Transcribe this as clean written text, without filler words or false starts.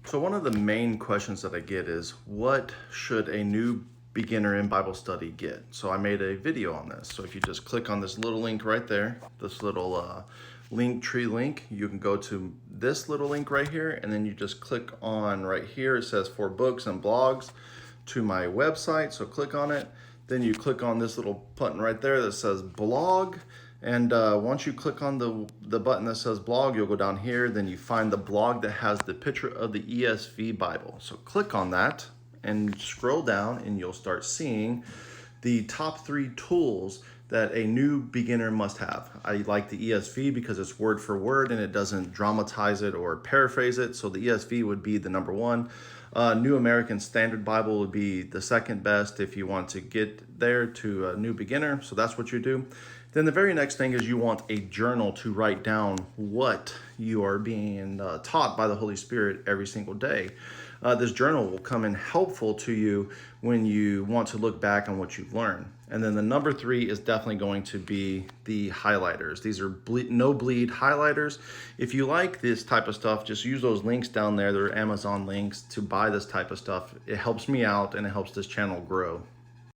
So one of the main questions that I get is, what should a new beginner in Bible study get? So I made a video on this. So if you just click on this little link right there, this little link tree link, you can go to this little link right here, and then you just click on right here. It says for books and blogs to my website. So click on it. Then you click on this little button right there that says blog. And once you click on the button that says blog, you'll go down here, then you find the blog that has the picture of the ESV Bible. So click on that and scroll down, and you'll start seeing the top 3 tools that a new beginner must have. I like the ESV because it's word for word and it doesn't dramatize it or paraphrase it. So the ESV would be the number 1. New American Standard Bible would be the second best if you want to get there to a new beginner. So that's what you do. Then the very next thing is you want a journal to write down what you are being taught by the Holy Spirit every single day. This journal will come in helpful to you when you want to look back on what you've learned. And then the number 3 is definitely going to be the highlighters. These are no bleed highlighters. If you like this type of stuff, just use those links down there. They're Amazon links to buy this type of stuff. It helps me out and it helps this channel grow.